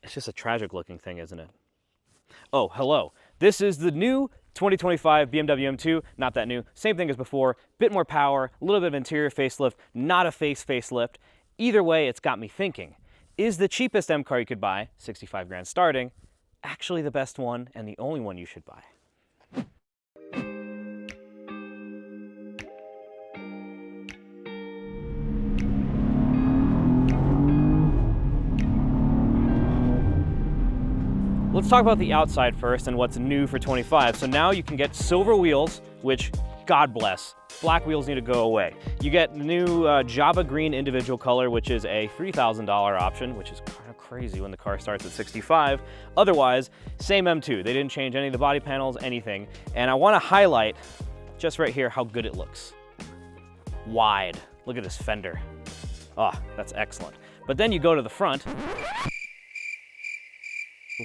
It's just a tragic looking thing, isn't it? Oh, hello. This is the new 2025 BMW M2, not that new, same thing as before, bit more power, a little bit of interior facelift, not a facelift. Either way, it's got me thinking, is the cheapest M car you could buy, 65 grand starting, actually the best one and the only one you should buy? Let's talk about the outside first and what's new for 25. So now you can get silver wheels, which, God bless, black wheels need to go away. You get new Java green individual color, which is a $3,000 option, which is kind of crazy when the car starts at 65. Otherwise, same M2. They didn't change any of the body panels, anything. And I want to highlight just right here how good it looks. Wide. Look at this fender. Ah, that's excellent. But then you go to the front.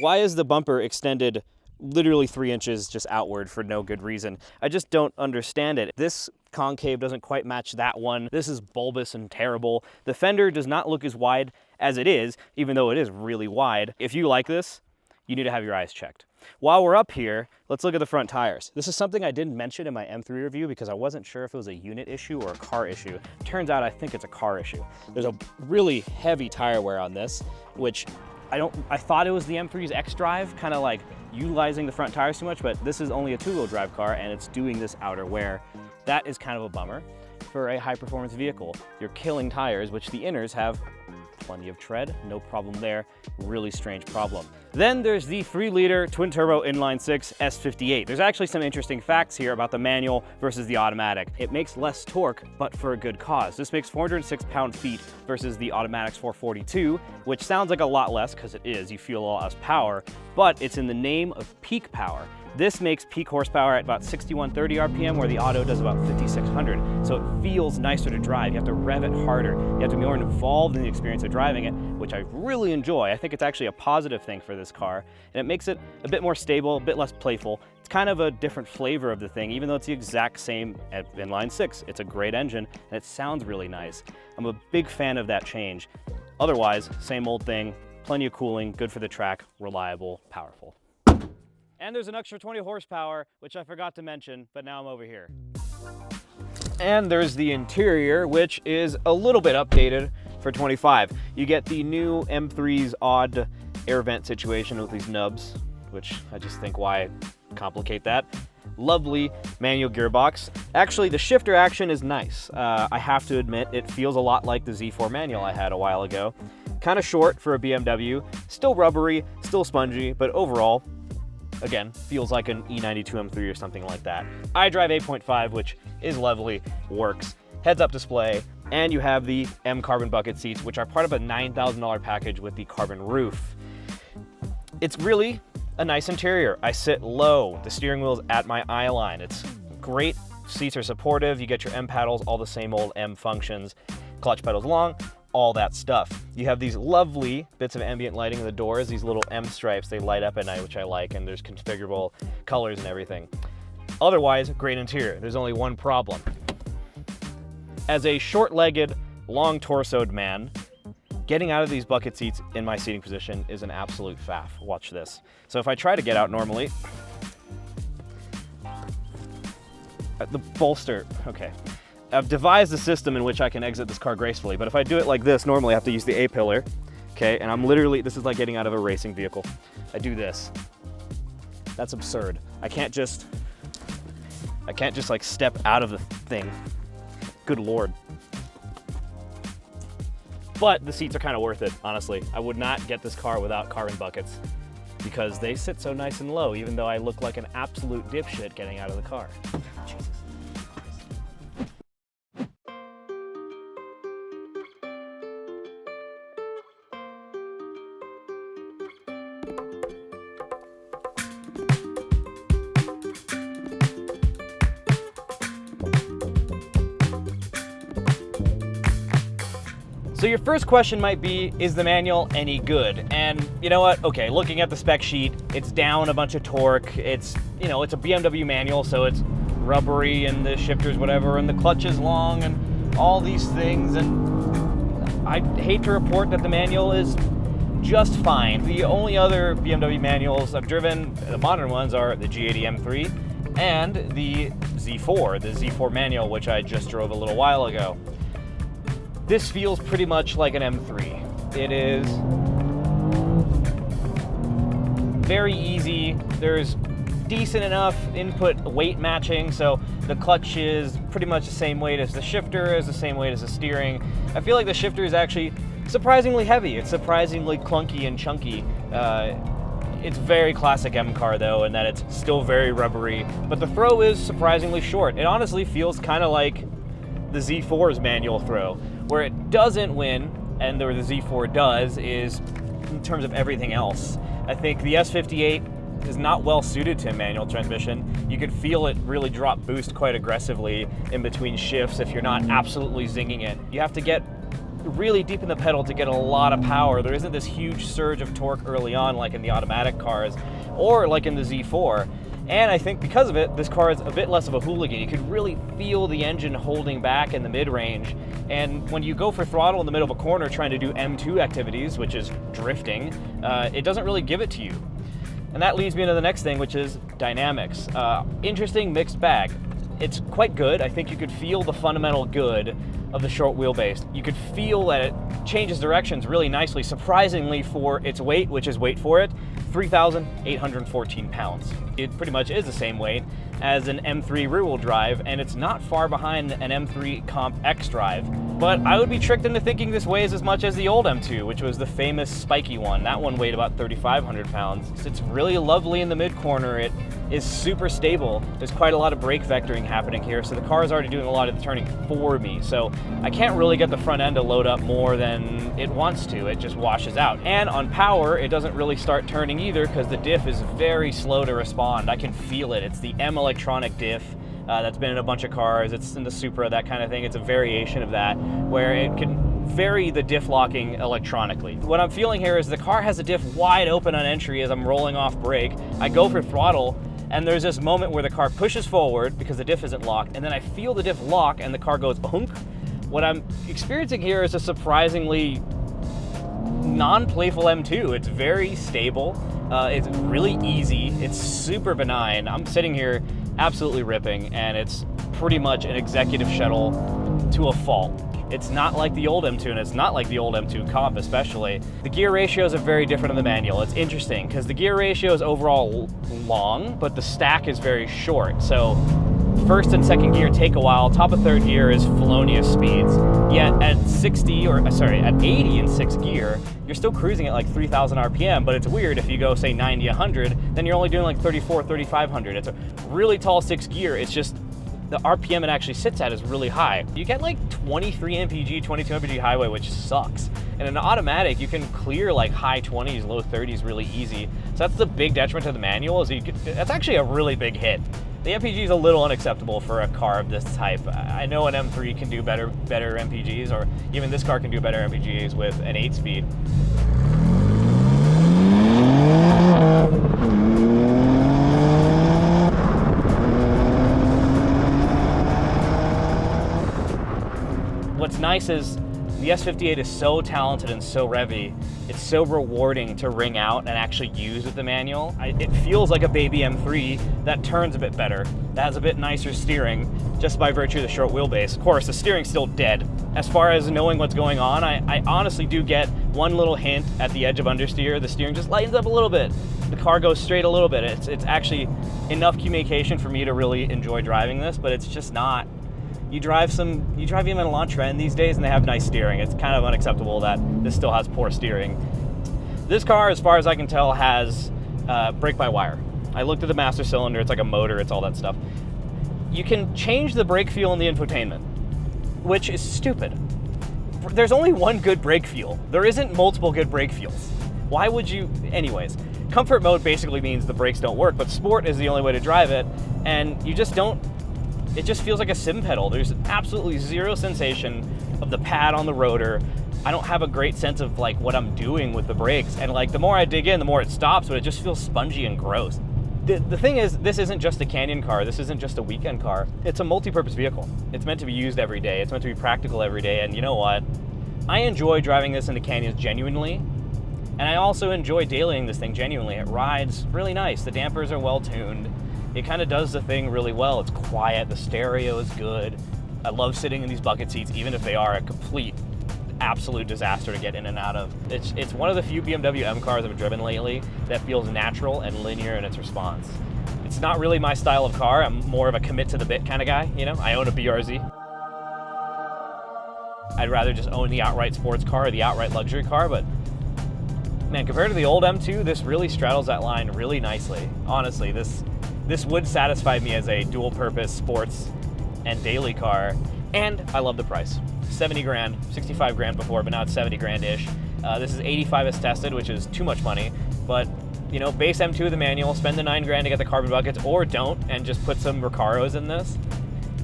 Why is the bumper extended literally 3 inches just outward for no good reason? I just don't understand it. This concave doesn't quite match that one. This is bulbous and terrible. The fender does not look as wide as it is, even though it is really wide. If you like this, you need to have your eyes checked. While we're up here, let's look at the front tires. This is something I didn't mention in my M3 review because I wasn't sure if it was a unit issue or a car issue. Turns out I think it's a car issue. There's a really heavy tire wear on this, which I thought it was the M3's X-Drive, kind of like utilizing the front tires too much, but this is only a 2-wheel drive car and it's doing this outer wear. That is kind of a bummer for a high-performance vehicle. You're killing tires, which the inners have plenty of tread, no problem there. Really strange problem. Then there's the 3-liter twin-turbo inline-6 S58. There's actually some interesting facts here about the manual versus the automatic. It makes less torque, but for a good cause. This makes 406 pound-feet versus the automatic's 442, which sounds like a lot less because it is. You feel a lot less power, but it's in the name of peak power. This makes peak horsepower at about 6130 RPM, where the auto does about 5600. So it feels nicer to drive. You have to rev it harder. You have to be more involved in the experience of driving it, which I really enjoy. I think it's actually a positive thing for this car, and it makes it a bit more stable, a bit less playful. It's kind of a different flavor of the thing, even though it's the exact same inline-6. It's a great engine, and it sounds really nice. I'm a big fan of that change. Otherwise, same old thing, plenty of cooling, good for the track, reliable, powerful. And there's an extra 20 horsepower, which I forgot to mention, but now I'm over here. And there's the interior, which is a little bit updated for 25. You get the new M3's odd air vent situation with these nubs, which I just think, why complicate that? Lovely manual gearbox. Actually, the shifter action is nice. I have to admit, it feels a lot like the Z4 manual I had a while ago. Kind of short for a BMW, still rubbery, still spongy, but overall, again, feels like an E92 M3 or something like that. I drive 8.5, which is lovely, works. Heads-up display, and you have the M carbon bucket seats, which are part of a $9,000 package with the carbon roof. It's really a nice interior. I sit low. The steering wheel's at my eye line. It's great. Seats are supportive. You get your M paddles, all the same old M functions. Clutch pedals long, all that stuff. You have these lovely bits of ambient lighting in the doors, these little M stripes, they light up at night, which I like, and there's configurable colors and everything. Otherwise, great interior. There's only one problem. As a short-legged, long-torsoed man, getting out of these bucket seats in my seating position is an absolute faff. Watch this. So if I try to get out normally, the bolster, okay. I've devised a system in which I can exit this car gracefully, but if I do it like this, normally I have to use the A-pillar, okay? And I'm literally, this is like getting out of a racing vehicle. I do this. That's absurd. I can't just like step out of the thing. Good Lord. But the seats are kind of worth it, honestly. I would not get this car without carbon buckets because they sit so nice and low, even though I look like an absolute dipshit getting out of the car. Jesus. So your first question might be, is the manual any good? And you know what? Okay, looking at the spec sheet, it's down a bunch of torque. It's, you know, it's a BMW manual, so it's rubbery and the shifter's whatever, and the clutch is long and all these things. And I hate to report that the manual is just fine. The only other BMW manuals I've driven, the modern ones, are the G80 M3 and the Z4 manual, which I just drove a little while ago. This feels pretty much like an M3. It is very easy. There's decent enough input weight matching, so the clutch is pretty much the same weight as the shifter, is the same weight as the steering. I feel like the shifter is actually surprisingly heavy. It's surprisingly clunky and chunky. It's very classic M car though, in that it's still very rubbery, but the throw is surprisingly short. It honestly feels kind of like the Z4's manual throw. Where it doesn't win, and where the Z4 does, is in terms of everything else. I think the S58 is not well suited to a manual transmission. You could feel it really drop boost quite aggressively in between shifts if you're not absolutely zinging it. You have to get really deep in the pedal to get a lot of power. There isn't this huge surge of torque early on like in the automatic cars or like in the Z4. And I think because of it, this car is a bit less of a hooligan. You could really feel the engine holding back in the mid-range. And when you go for throttle in the middle of a corner trying to do M2 activities, which is drifting, it doesn't really give it to you. And that leads me into the next thing, which is dynamics. Interesting mixed bag. It's quite good. I think you could feel the fundamental good of the short wheelbase. You could feel that it changes directions really nicely, surprisingly for its weight, which is, wait for it, 3,814 pounds. It pretty much is the same weight as an M3 rear-wheel drive, and it's not far behind an M3 Comp X drive. But I would be tricked into thinking this weighs as much as the old M2, which was the famous spiky one. That one weighed about 3,500 pounds. It's really lovely in the mid-corner. It is super stable. There's quite a lot of brake vectoring happening here, so the car is already doing a lot of the turning for me. So I can't really get the front end to load up more than it wants to. It just washes out. And on power, it doesn't really start turning either because the diff is very slow to respond. I can feel it. It's the M electronic diff. That's been in a bunch of cars. It's in the Supra, that kind of thing. It's a variation of that, where it can vary the diff locking electronically. What I'm feeling here is the car has a diff wide open on entry as I'm rolling off brake. I go for throttle, and there's this moment where the car pushes forward because the diff isn't locked, and then I feel the diff lock and the car goes boonk. What I'm experiencing here is a surprisingly non-playful M2. It's very stable. It's really easy. It's super benign. I'm sitting here absolutely ripping, and it's pretty much an executive shuttle to a fault. It's not like the old M2, and it's not like the old M2 Comp especially. The gear ratios are very different in the manual. It's interesting because the gear ratio is overall long, but the stack is very short. So first and second gear take a while. Top of third gear is felonious speeds. Yet at 80 in sixth gear, you're still cruising at like 3,000 RPM, but it's weird if you go say 90, 100, then you're only doing like 34, 3,500. It's a really tall sixth gear. It's just the RPM it actually sits at is really high. You get like 23 mpg, 22 mpg highway, which sucks. And in an automatic, you can clear like high 20s, low 30s really easy. So that's the big detriment to the manual, is that's actually a really big hit. The MPG is a little unacceptable for a car of this type. I know an M3 can do better MPGs, or even this car can do better MPGs with an 8-speed. What's nice is the S58 is so talented and so revvy. It's so rewarding to ring out and actually use with the manual. It feels like a baby M3 that turns a bit better, that has a bit nicer steering, just by virtue of the short wheelbase. Of course, the steering's still dead. As far as knowing what's going on, I honestly do get one little hint at the edge of understeer. The steering just lightens up a little bit. The car goes straight a little bit. It's actually enough communication for me to really enjoy driving this, but it's just not. You drive BMW Elantra in these days and they have nice steering. It's kind of unacceptable that this still has poor steering. This car, as far as I can tell, has brake-by-wire. I looked at the master cylinder, it's like a motor, it's all that stuff. You can change the brake feel in the infotainment, which is stupid. There's only one good brake feel. There isn't multiple good brake feels. Why would you? Anyways, comfort mode basically means the brakes don't work, but sport is the only way to drive it, and you just don't. It just feels like a sim pedal. There's absolutely zero sensation of the pad on the rotor. I don't have a great sense of like what I'm doing with the brakes, and like the more I dig in, the more it stops, but it just feels spongy and gross. The thing is, this isn't just a canyon car. This isn't just a weekend car. It's a multi-purpose vehicle. It's meant to be used every day. It's meant to be practical every day, and you know what? I enjoy driving this into canyons genuinely, And I also enjoy dailying this thing genuinely. It rides really nice. The dampers are well tuned. It kind of does the thing really well. It's quiet, the stereo is good. I love sitting in these bucket seats, even if they are a complete, absolute disaster to get in and out of. It's one of the few BMW M cars I've driven lately that feels natural and linear in its response. It's not really my style of car. I'm more of a commit to the bit kind of guy, you know? I own a BRZ. I'd rather just own the outright sports car or the outright luxury car, but man, compared to the old M2, this really straddles that line really nicely. Honestly, this would satisfy me as a dual-purpose sports and daily car, and I love the price. 70 grand, 65 grand before, but now it's 70 grand-ish. This is 85 as tested, which is too much money, but you know, base M2 the manual, spend the 9 grand to get the carbon buckets, or don't, and just put some Recaros in this,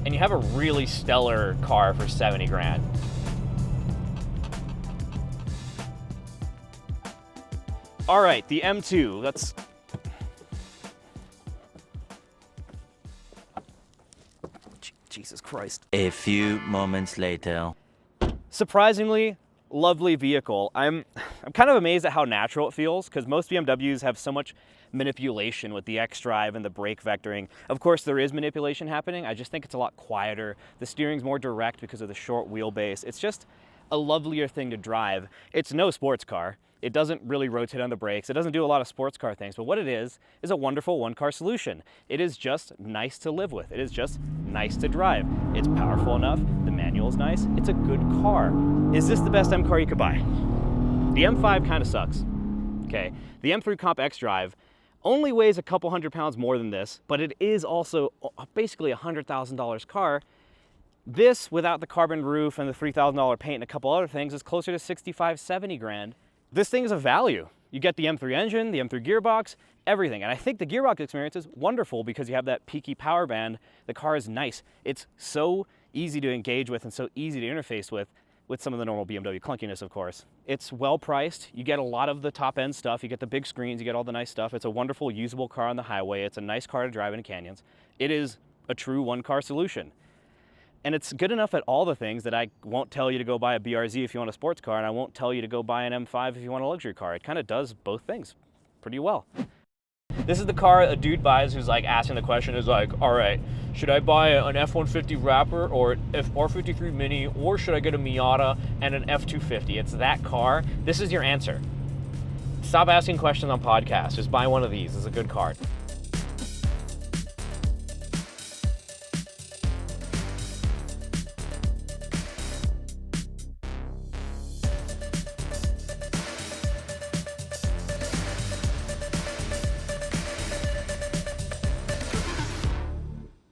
and you have a really stellar car for 70 grand. All right, the M2, let's... Jesus Christ. A few moments later. Surprisingly, lovely vehicle. I'm kind of amazed at how natural it feels, because most BMWs have so much manipulation with the xDrive and the brake vectoring. Of course, there is manipulation happening. I just think it's a lot quieter. The steering's more direct because of the short wheelbase. It's just a lovelier thing to drive. It's no sports car. It doesn't really rotate on the brakes. It doesn't do a lot of sports car things, but what it is a wonderful one-car solution. It is just nice to live with. It is just nice to drive. It's powerful enough. The manual's nice. It's a good car. Is this the best M car you could buy? The M5 kind of sucks. Okay, the M3 Comp xDrive only weighs a couple hundred pounds more than this, but it is also basically a $100,000 car. This, without the carbon roof and the $3,000 paint and a couple other things, is closer to 65, 70 grand. This thing is a value. You get the M3 engine, the M3 gearbox, everything. And I think the gearbox experience is wonderful because you have that peaky power band. The car is nice. It's so easy to engage with and so easy to interface with some of the normal BMW clunkiness, of course. It's well priced. You get a lot of the top end stuff. You get the big screens, you get all the nice stuff. It's a wonderful usable car on the highway. It's a nice car to drive in canyons. It is a true one-car solution. And it's good enough at all the things that I won't tell you to go buy a BRZ if you want a sports car, and I won't tell you to go buy an M5 if you want a luxury car. It kind of does both things pretty well. This is the car a dude buys who's like asking the question is like, all right, should I buy an F-150 Raptor or an R53 Mini, or should I get a Miata and an F-250? It's that car. This is your answer. Stop asking questions on podcasts. Just buy one of these. It's a good car.